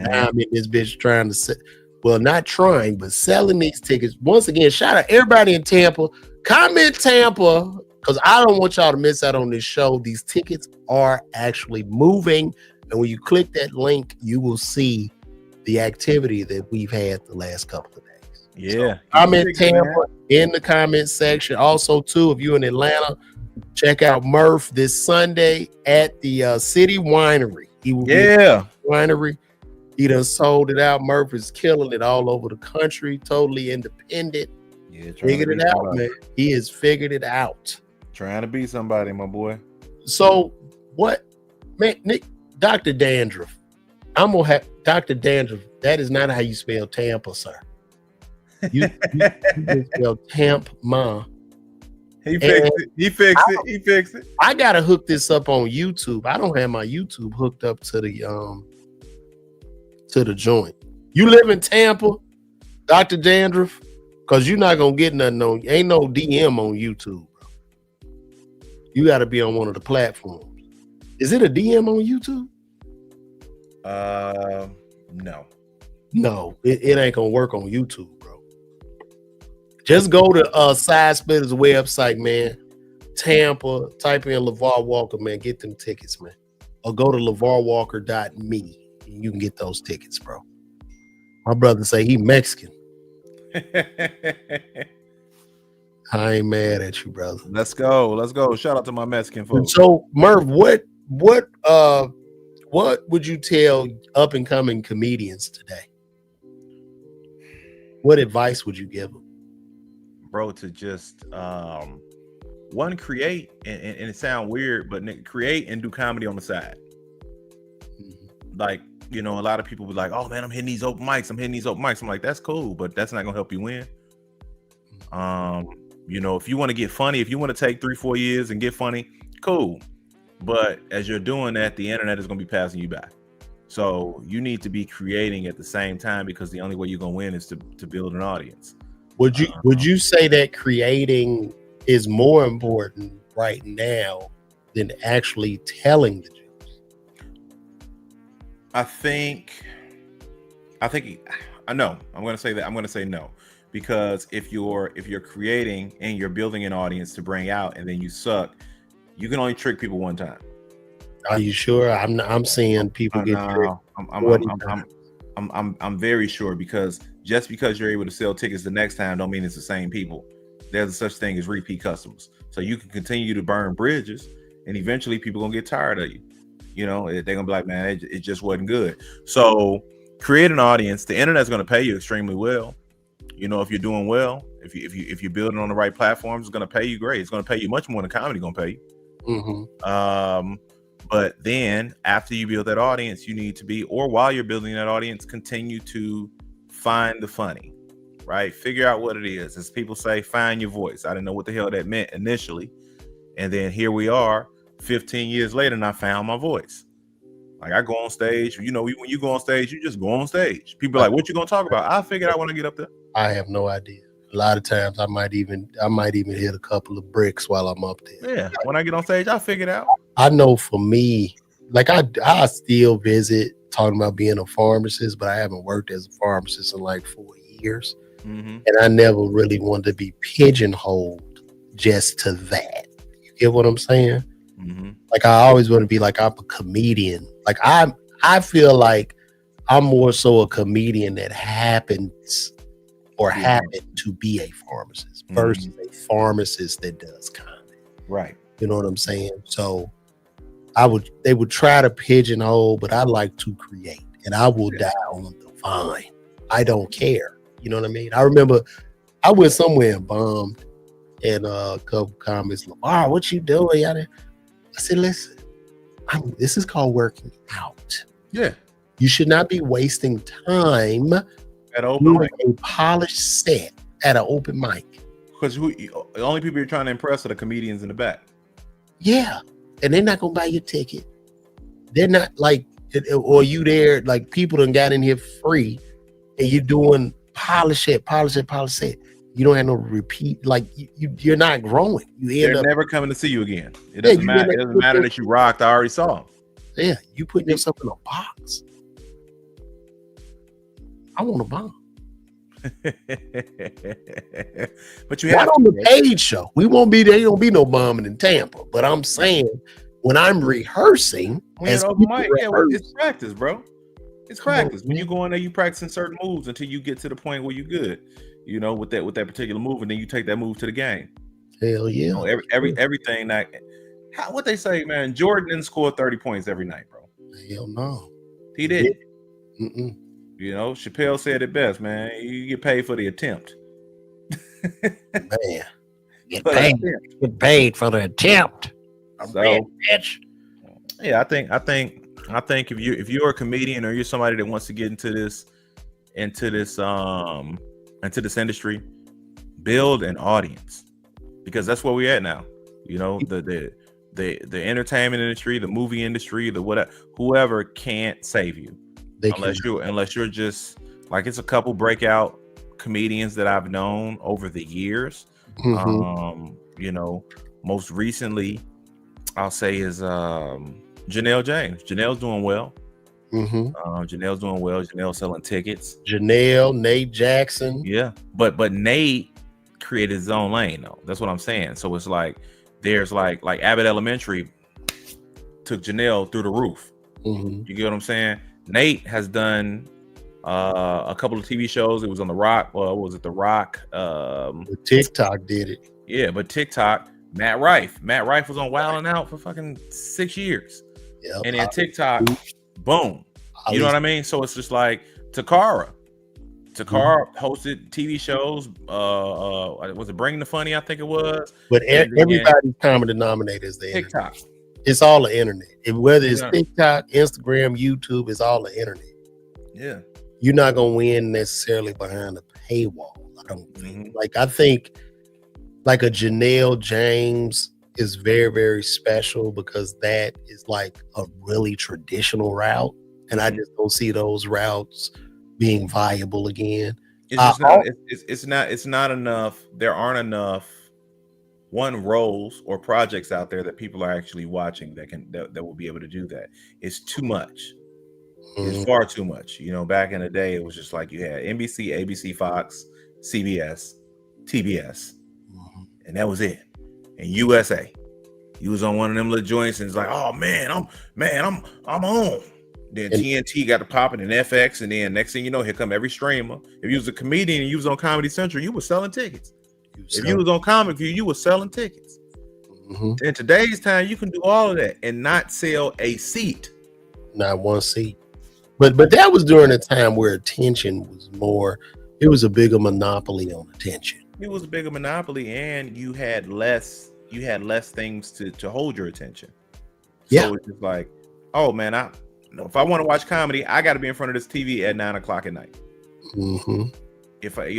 Now I'm in this bitch trying to not trying, but selling these tickets. Once again, shout out everybody in Tampa. Comment Tampa, because I don't want y'all to miss out on this show. These tickets are actually moving. And when you click that link, you will see the activity that we've had the last couple of days. Yeah. So, comment Tampa in the comment section. Also, too, if you're in Atlanta, check out Murph this Sunday at the City Winery. He will be at the winery. He done sold it out. Murph is killing it all over the country. Totally independent. Yeah, figured it out, man. He has figured it out. Trying to be somebody, my boy. So what, man? Nick, Dr. Dandruff. I'm gonna have Dr. Dandruff. That is not how you spell Tampa, sir. You spell Tampa. He fixed it. I gotta hook this up on YouTube. I don't have my YouTube hooked up to the joint. You live in Tampa, Dr. Dandruff? Because you're not gonna get nothing on. Ain't no DM on YouTube, bro. You got to be on one of the platforms. Is it a DM on YouTube? No, it ain't gonna work on YouTube, bro. Just go to Side Splitter's website, man. Tampa, type in LeVar Walker, man. Get them tickets, man. Or go to LeVarWalker.me. You can get those tickets, bro. My brother say he Mexican. I ain't mad at you, brother. Let's go. Shout out to my Mexican folks. So, Murph, what would you tell up and coming comedians today? What advice would you give them? Bro, to just one, create, and it sound weird, but create and do comedy on the side. Like, a lot of people be like, oh man, I'm hitting these open mics. I'm like, that's cool, but that's not gonna help you win. If you want to get funny, if you want to take 3-4 years and get funny, cool. But as you're doing that, the internet is gonna be passing you by. So you need to be creating at the same time, because the only way you're gonna win is to build an audience. Would you say that creating is more important right now than actually telling the truth? I know. I'm going to say that. I'm going to say no, because if you're creating and you're building an audience to bring out, and then you suck, you can only trick people one time. Are you sure? I'm seeing people get tricked. I'm very sure, because just because you're able to sell tickets the next time don't mean it's the same people. There's such thing as repeat customers. So you can continue to burn bridges, and eventually people gonna get tired of you. They're gonna be like, man, it just wasn't good. So create an audience. The internet's going to pay you extremely well. You know, if you're doing well, if you're building on the right platforms, it's going to pay you great. It's going to pay you much more than comedy going to pay you. But then after you build that audience, you need to be, or while you're building that audience, continue to find the funny, right? Figure out what it is. As people say, find your voice. I didn't know what the hell that meant initially. And then here we are 15 years later, and I found my voice. Like, I go on stage, you know, when you go on stage, you just go on stage. People are like, what you going to talk about? I'll figure it out when I get up there. I have no idea. A lot of times I might even hit a couple of bricks while I'm up there. Yeah, when I get on stage, I'll figure it out. I know for me, like I still visit talking about being a pharmacist, but I haven't worked as a pharmacist in like 4 years. And I never really wanted to be pigeonholed just to that. You get what I'm saying? Like, I always want to be like, I'm a comedian. Like, I feel like I'm more so a comedian that happens or happened to be a pharmacist versus a pharmacist that does comedy. Right. You know what I'm saying? So they would try to pigeonhole, but I like to create, and I will die on the vine. I don't care. You know what I mean? I remember I went somewhere and bombed, and a couple comments, "Lamar, what you doing?" I said, listen, this is called working out. Yeah. You should not be wasting time at open mic. A polished set at an open mic. Because the only people you're trying to impress are the comedians in the back. Yeah. And they're not going to buy your ticket. They're not like, or you there, like people done got in here free and you're doing polish set. You don't have no repeat, like you're not growing. They're never coming to see you again. It doesn't matter. It doesn't matter that you rocked. I already saw them. Yeah, you putting yourself in a box. I want a bomb. But you have on the page show. We won't be there. Ain't gonna be no bombing in Tampa. But I'm saying when I'm rehearsing, it's practice, bro. It's practice. When you go in there, you practicing certain moves until you get to the point where you're good. You know, with that particular move, and then you take that move to the game. Hell yeah! You know, everything that what they say, man. Jordan didn't score 30 points every night, bro. Hell no, he didn't. You know, Chappelle said it best, man. You get paid for the attempt. Man, get paid for the attempt. So, yeah, I think if you're a comedian or you're somebody that wants to get into this industry, build an audience, because that's where we're at now. You know, the entertainment industry, the movie industry, the whatever, whoever can't save you unless you're just like, it's a couple breakout comedians that I've known over the years. You know, most recently I'll say is Janelle James. Janelle's doing well. Janelle's doing well. Janelle's selling tickets. Nate Jackson. Yeah, but Nate created his own lane though. That's what I'm saying. So it's like there's like Abbott Elementary took Janelle through the roof. You get what I'm saying? Nate has done a couple of TV shows. It was on The Rock. Was it The Rock? TikTok did it. Yeah, but TikTok. Matt Rife was on Wild 'N Out for fucking 6 years. Yep. And then TikTok, boom. You know what I mean? So it's just like Takara hosted TV shows. Was it Bring the Funny? I think it was. But everybody's common denominator is the TikTok. Internet. It's all the internet. Whether it's TikTok, Instagram, YouTube, it's all the internet. Yeah. You're not gonna win necessarily behind a paywall. I don't think. Like, I think like a Janelle James is very, very special because that is like a really traditional route. And I just don't see those routes being viable again. It's not enough. There aren't enough roles or projects out there that people are actually watching that will be able to do that. It's too much. It's far too much. You know, back in the day, it was just like you had NBC, ABC, Fox, CBS, TBS, and that was it. And USA, you was on one of them little joints, and it's like, oh man, I'm on. Then TNT got to popping in FX, and then next thing you know, here come every streamer. If you was a comedian and you was on Comedy Central, you were selling tickets. If you was on Comic View, you were selling tickets. In today's time, you can do all of that and not sell a seat. Not one seat. But that was during a time where attention was more. It was a bigger monopoly on attention. It was a bigger monopoly, and you had less things to hold your attention. So it's just like, oh man, if I want to watch comedy, I got to be in front of this TV at 9:00 at night. Mm-hmm. If I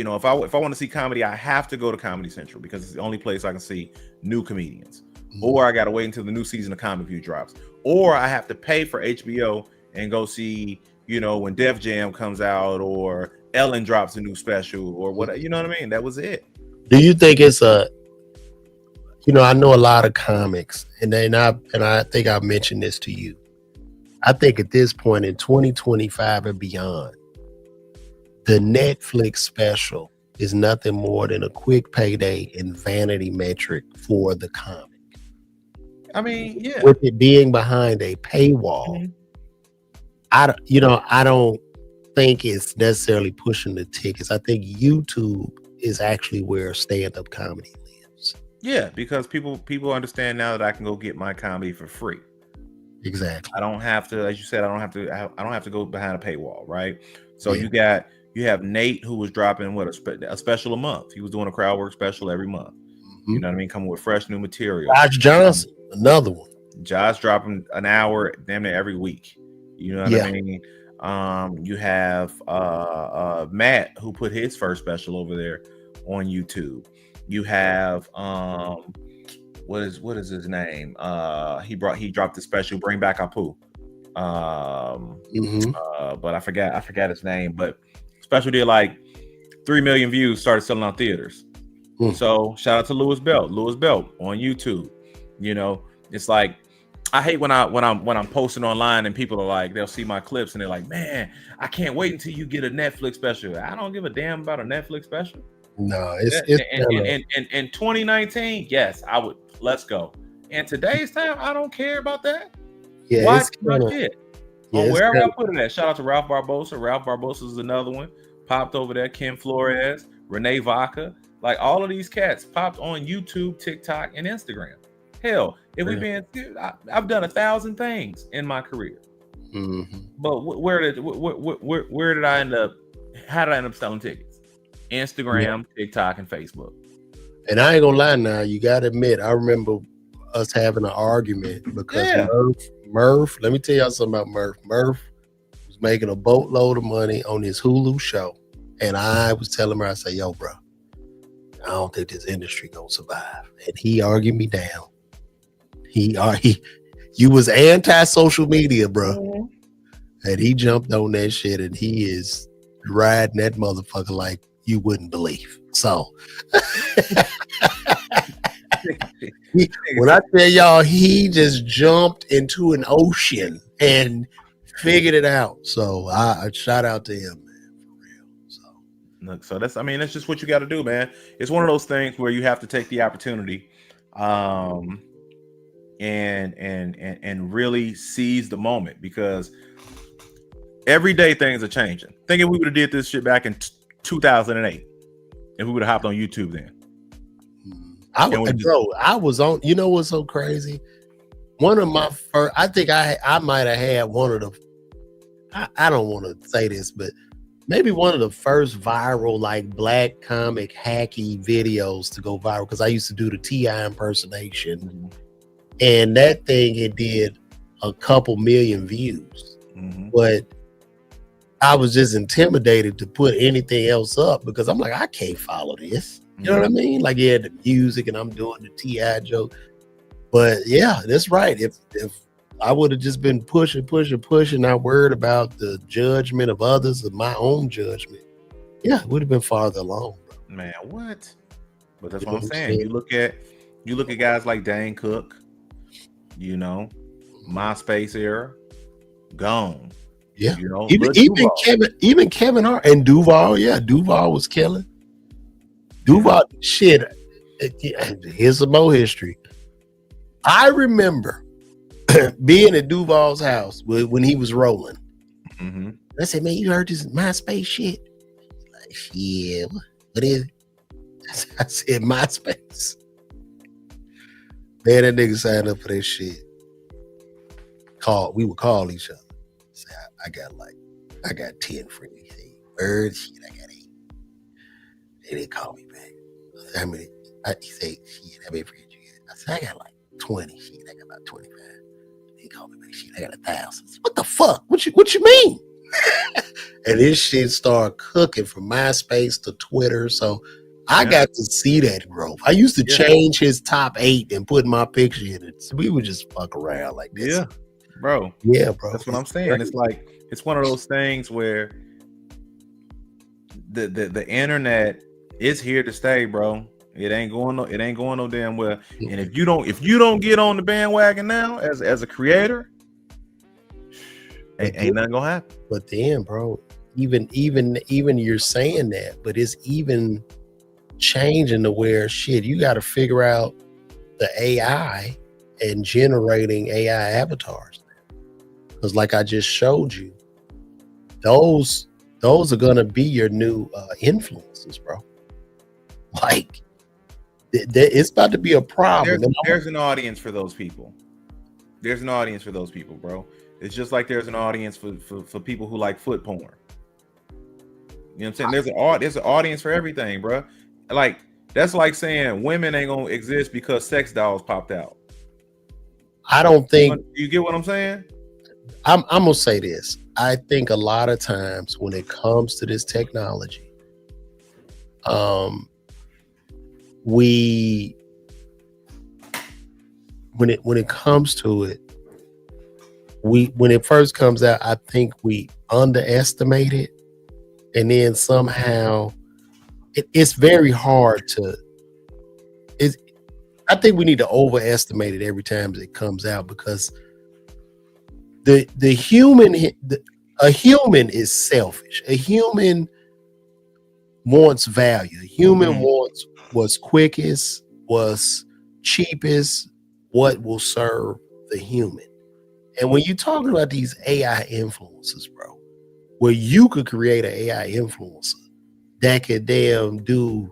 want to see comedy, I have to go to Comedy Central because it's the only place I can see new comedians. Mm-hmm. Or I got to wait until the new season of Comic View drops. Or I have to pay for HBO and go see, when Def Jam comes out or Ellen drops a new special or what, you know what I mean? That was it. Do you think it's I know a lot of comics, and I think I mentioned this to you. I think at this point in 2025 and beyond, the Netflix special is nothing more than a quick payday and vanity metric for the comic. I mean, yeah. With it being behind a paywall, I don't think it's necessarily pushing the tickets. I think YouTube is actually where stand-up comedy lives. Yeah, because people understand now that I can go get my comedy for free. Exactly. I don't have to, as you said, I don't have to go behind a paywall, right? So you have Nate, who was dropping a special a month. He was doing a crowd work special every month. Mm-hmm. You know what I mean? Coming with fresh new material. Josh Johnson, another one. Josh dropping an hour damn near every week. You know what I mean? You have Matt, who put his first special over there on YouTube. You have what is his name? He dropped the special Bring Back Apu. But I forgot his name. But special did like 3 million views, started selling out theaters. So shout out to Louis Belt on YouTube. It's like, I hate when I'm posting online and people are like, they'll see my clips and they're like, man, I can't wait until you get a Netflix special. I don't give a damn about a Netflix special. No, in 2019, yes, I would. Let's go. And today's time, I don't care about that. Yeah, watch my shit on wherever I put it at. Shout out to Ralph Barbosa. Ralph Barbosa is another one. Popped over there. Kim Flores, Renee Vaca, like all of these cats popped on YouTube, TikTok, and Instagram. Hell, if we being, I've done 1,000 things in my career. Mm-hmm. But where did I end up? How did I end up selling tickets? Instagram, TikTok, and Facebook. And I ain't gonna lie now, you gotta admit, I remember us having an argument because Murph, let me tell y'all something about Murph. Murph was making a boatload of money on his Hulu show. And I was telling her, I said, yo, bro, I don't think this industry gonna survive. And he argued me down. You was anti-social media, bro. Mm-hmm. And he jumped on that shit and he is riding that motherfucker like you wouldn't believe. So when I tell y'all, he just jumped into an ocean and figured it out. So I shout out to him, man, for real. So that's just what you got to do, man. It's one of those things where you have to take the opportunity, and really seize the moment, because every day things are changing. Think if we would have did this shit back in 2008, if we would have hopped on YouTube then. I was on. You know what's so crazy? One of my first, I think I might have had one of the. I don't want to say this, but maybe one of the first viral like black comic hacky videos to go viral, because I used to do the T.I. impersonation, and that thing, it did a couple million views, but I was just intimidated to put anything else up because I'm like, I can't follow this. You know what I mean? Like, yeah, the music and I'm doing the T.I. joke. But yeah, that's right. If I would have just been pushing, not worried about the judgment of others, of my own judgment, yeah, it would have been farther along, bro. Man, what? But that's what I'm saying. You look at guys like Dane Cook, MySpace era, gone. Yeah, even Kevin Hart and Duval. Yeah, Duval was killing. Duval, shit. Here's some more history. I remember being at Duval's house when he was rolling. Mm-hmm. I said, "Man, you heard this MySpace shit?" Like, yeah, what is it? I said, "MySpace." Man, that nigga signed up for that shit. We would call each other. I got like I got 10 friends. He said, bird shit, I got 8. They didn't call me back. I said, how many? He said, shit, how many friends you got? I said, I got like 20. Shit, I got about 25. He called me back. Shit, I got 1,000. Said, what the fuck? What you mean? And this shit started cooking from MySpace to Twitter. So I got to see that growth. I used to change his top 8 and put my picture in it. So we would just fuck around like this. Yeah, bro. Yeah, bro. That's what I'm saying. Great. It's like it's one of those things where the internet is here to stay, bro. It ain't going no damn well. And if you don't get on the bandwagon now as a creator, ain't nothing gonna happen. But then, bro, even you're saying that, but it's even changing to where shit, you got to figure out the AI and generating AI avatars. Because like I just showed you, those are gonna be your new influences, bro. Like it's about to be a problem. There's an audience for those people. There's an audience for those people, bro. It's just like there's an audience for people who like foot porn. You know what I'm saying? There's an audience for everything, bro. Like that's like saying women ain't gonna exist because sex dolls popped out. I don't think you get what I'm saying. I'm gonna say this. I think a lot of times when it comes to this technology, when it comes to it, when it first comes out, I think we underestimate it, and then somehow it's very hard to. I think we need to overestimate it every time it comes out because a human is selfish. A human wants value. A human wants what's quickest, what's cheapest, what will serve the human. And when you're talking about these AI influencers, bro, where you could create an AI influencer that could damn do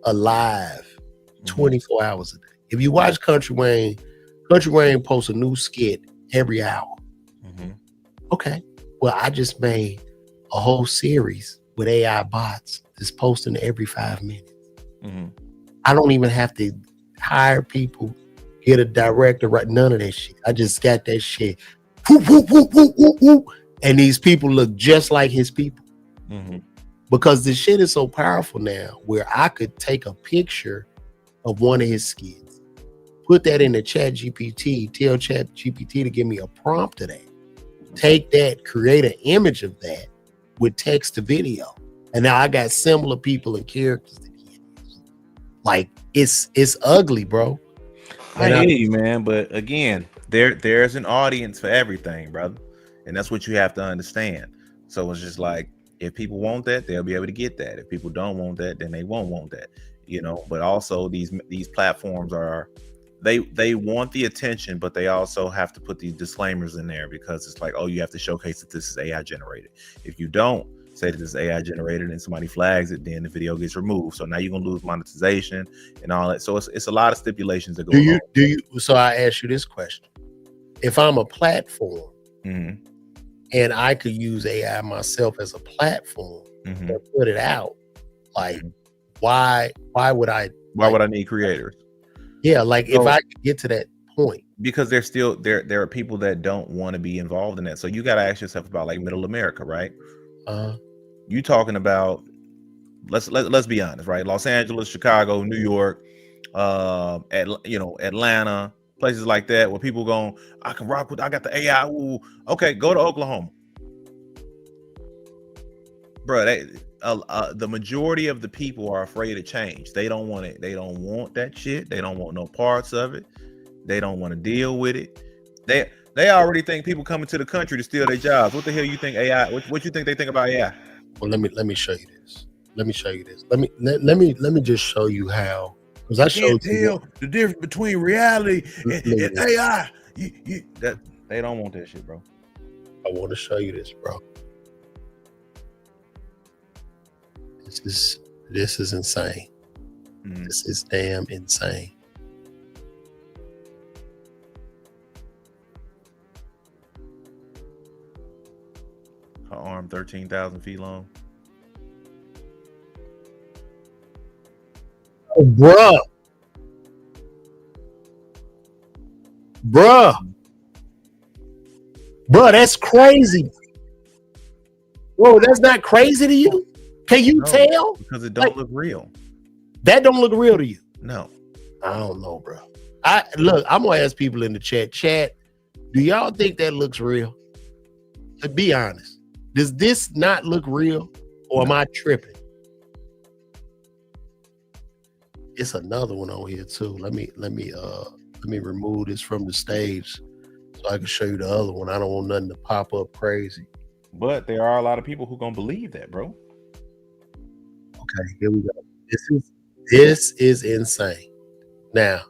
a live 24 hours a day. If you watch Country Wayne posts a new skit every hour. Okay. Well, I just made a whole series with AI bots that's posting every 5 minutes. I don't even have to hire people, get a director, write none of that shit. I just got that shit. Whoop, whoop, whoop, whoop, whoop, whoop. And these people look just like his people. Because this shit is so powerful now where I could take a picture of one of his skits, put that in the Chat GPT, tell Chat GPT to give me a prompt of that. Take that, create an image of that with text to video. And now I got similar people and characters that he has. Like it's ugly, bro. I hear you, man. But again, there's an audience for everything, brother. And that's what you have to understand. So it's just like if people want that, they'll be able to get that. If people don't want that, then they won't want that. You know, but also these platforms are they want the attention, but they also have to put these disclaimers in there because it's like, oh, you have to showcase that this is AI generated. If you don't say that this is AI generated and somebody flags it, then the video gets removed. So now you're gonna lose monetization and all that. So it's a lot of stipulations that go on. So I ask you this question. If I'm a platform and I could use AI myself as a platform and put it out, like why would I need creators? Yeah, like if I could get to that point. Because there are people that don't want to be involved in that. So you got to ask yourself about like middle America, right? You talking about let's be honest, right? Los Angeles, Chicago, New York, Atlanta, places like that where people going, I can rock with, I got the AI. Ooh. Okay, go to Oklahoma. Bro, the majority of the people are afraid of change. They don't want it. They don't want that shit. They don't want no parts of it. They don't want to deal with it. They already think people coming to the country to steal their jobs. What the hell you think AI? What you think they think about AI? Well, let me show you this. Let me just show you how. Because I showed you the difference between reality and AI. They don't want that shit, bro. I want to show you this, bro. This is insane. This is damn insane. Her arm 13,000 feet long. Oh, bruh, that's crazy. Whoa, that's not crazy to you? Can you tell? Because it don't look real. That don't look real to you? No. I don't know, bro. I'm gonna ask people in the chat. Chat, do y'all think that looks real? Be honest. Does this not look real, or am I tripping? It's another one on here too. Let me remove this from the stage so I can show you the other one. I don't want nothing to pop up crazy. But there are a lot of people who gonna believe that, bro. Okay, here we go. This is insane. Now,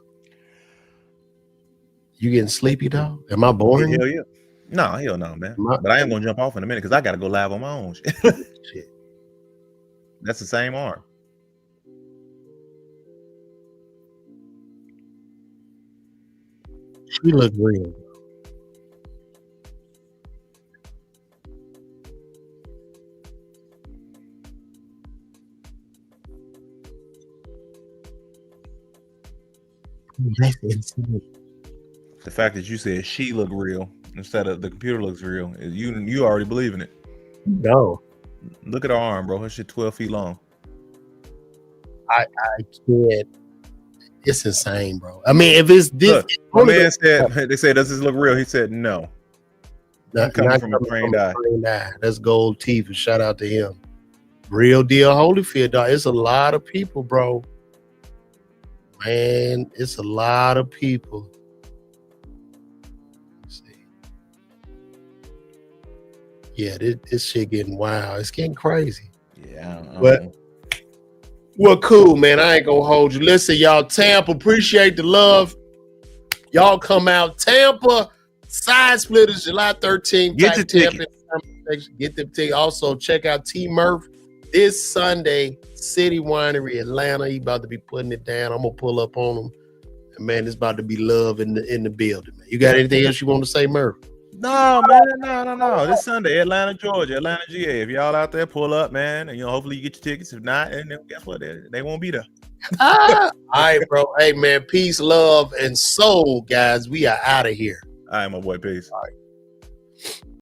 you getting sleepy, dog? Am I boring? Hell yeah. No, hell no, man. But I am gonna jump off in a minute because I gotta go live on my own shit. Shit. That's the same arm. She look real. That's insane. The fact that you said she looked real instead of the computer looks real, you already believe in it. No. Look at her arm, bro. Her shit 12 feet long. I can't. It's insane, bro. I mean, if it's this, look, my man said, they said, does this look real? He said, no. Not coming from a trained eye. That's Gold Teeth, and shout out to him. Real deal Holyfield, dog. It's a lot of people, bro. Man, it's a lot of people. Let's see. Yeah, this shit getting wild. It's getting crazy. Yeah. But well, cool, man. I ain't gonna hold you. Listen, y'all, Tampa, appreciate the love. Y'all come out. Tampa, Side Splitters, July 13th. Get the ticket. Get the ticket. Also, check out T-Murph this Sunday, City Winery, Atlanta. He about to be putting it down. I'm gonna pull up on him. And man, it's about to be love in the building, man. You got anything else you want to say, Murph? No, man, no. This Sunday, Atlanta, Georgia, Atlanta, GA. If y'all out there, pull up, man. And hopefully you get your tickets. If not, and then guess what? They won't be there. All right, bro. Hey, man, peace, love, and soul, guys. We are out of here. All right, my boy. Peace. All right.